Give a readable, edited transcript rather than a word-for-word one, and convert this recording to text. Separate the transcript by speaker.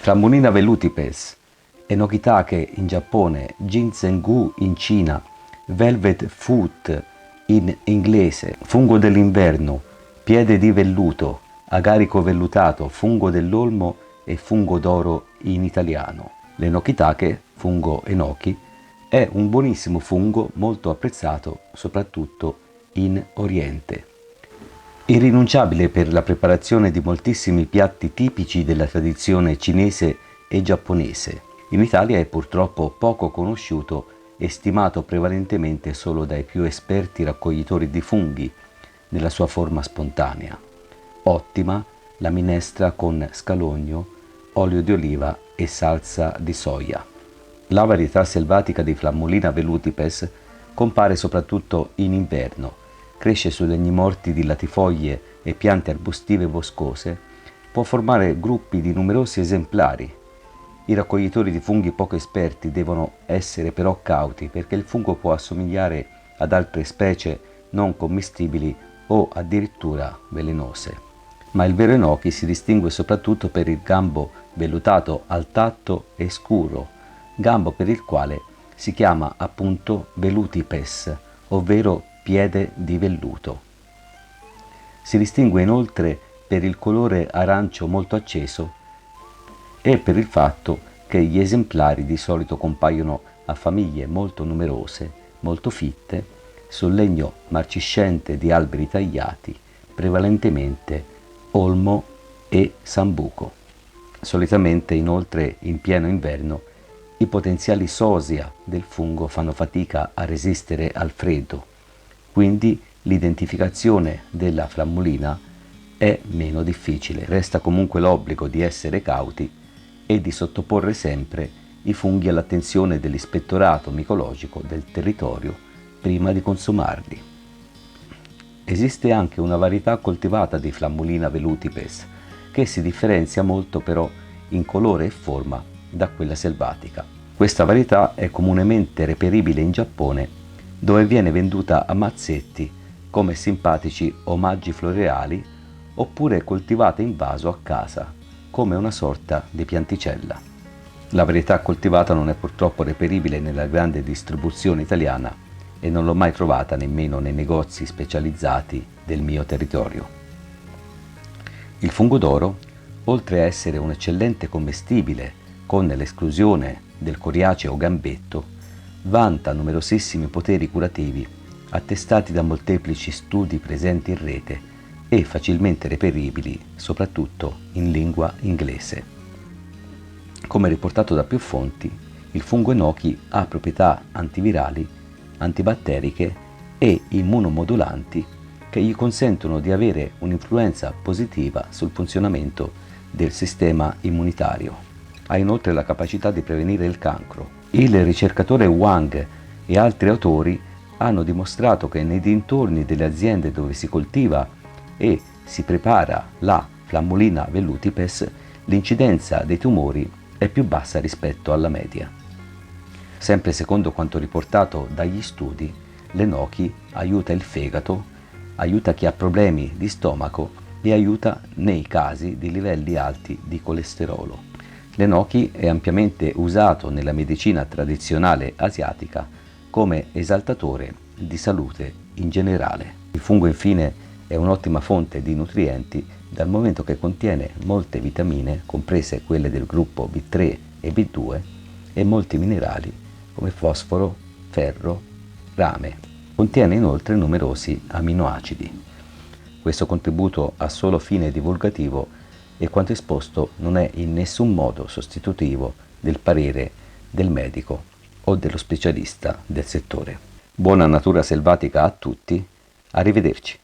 Speaker 1: Flammulina velutipes, Enokitake in Giappone, Ginseng-gu in Cina, Velvet foot in inglese, fungo dell'inverno, piede di velluto, agarico vellutato, fungo dell'olmo e fungo d'oro in italiano. L'Enokitake, fungo enoki, è un buonissimo fungo molto apprezzato soprattutto in Oriente. Irrinunciabile per la preparazione di moltissimi piatti tipici della tradizione cinese e giapponese. In Italia è purtroppo poco conosciuto e stimato prevalentemente solo dai più esperti raccoglitori di funghi nella sua forma spontanea. Ottima la minestra con scalogno, olio di oliva e salsa di soia. La varietà selvatica di Flammulina velutipes compare soprattutto in inverno. Cresce su legni morti di latifoglie e piante arbustive boscose, può formare gruppi di numerosi esemplari. I raccoglitori di funghi poco esperti devono essere però cauti perché il fungo può assomigliare ad altre specie non commestibili o addirittura velenose. Ma il vero enoki si distingue soprattutto per il gambo vellutato al tatto e scuro, gambo per il quale si chiama appunto velutipes, ovvero piede di velluto. Si distingue inoltre per il colore arancio molto acceso e per il fatto che gli esemplari di solito compaiono a famiglie molto numerose, molto fitte, sul legno marciscente di alberi tagliati, prevalentemente olmo e sambuco. Solitamente inoltre in pieno inverno i potenziali sosia del fungo fanno fatica a resistere al freddo. Quindi l'identificazione della flammulina è meno difficile. Resta comunque l'obbligo di essere cauti e di sottoporre sempre i funghi all'attenzione dell'ispettorato micologico del territorio prima di consumarli. Esiste anche una varietà coltivata di Flammulina velutipes che si differenzia molto però in colore e forma da quella selvatica. Questa varietà è comunemente reperibile in Giappone, dove viene venduta a mazzetti come simpatici omaggi floreali oppure coltivata in vaso a casa come una sorta di pianticella. La varietà coltivata non è purtroppo reperibile nella grande distribuzione italiana e non l'ho mai trovata nemmeno nei negozi specializzati del mio territorio. Il fungo d'oro, oltre a essere un eccellente commestibile con l'esclusione del coriaceo gambetto, vanta numerosissimi poteri curativi attestati da molteplici studi presenti in rete e facilmente reperibili soprattutto in lingua inglese. Come riportato da più fonti, il fungo enoki ha proprietà antivirali, antibatteriche e immunomodulanti che gli consentono di avere un'influenza positiva sul funzionamento del sistema immunitario. Ha inoltre la capacità di prevenire il cancro. Il ricercatore Wang e altri autori hanno dimostrato che nei dintorni delle aziende dove si coltiva e si prepara la Flammulina velutipes l'incidenza dei tumori è più bassa rispetto alla media. Sempre secondo quanto riportato dagli studi, l'enoki aiuta il fegato, aiuta chi ha problemi di stomaco e aiuta nei casi di livelli alti di colesterolo. L'enoki è ampiamente usato nella medicina tradizionale asiatica come esaltatore di salute in generale. Il fungo infine è un'ottima fonte di nutrienti dal momento che contiene molte vitamine, comprese quelle del gruppo B3 e B2, e molti minerali come fosforo, ferro, rame. Contiene inoltre numerosi aminoacidi. Questo contributo a solo fine divulgativo e quanto esposto non è in nessun modo sostitutivo del parere del medico o dello specialista del settore. Buona natura selvatica a tutti, arrivederci.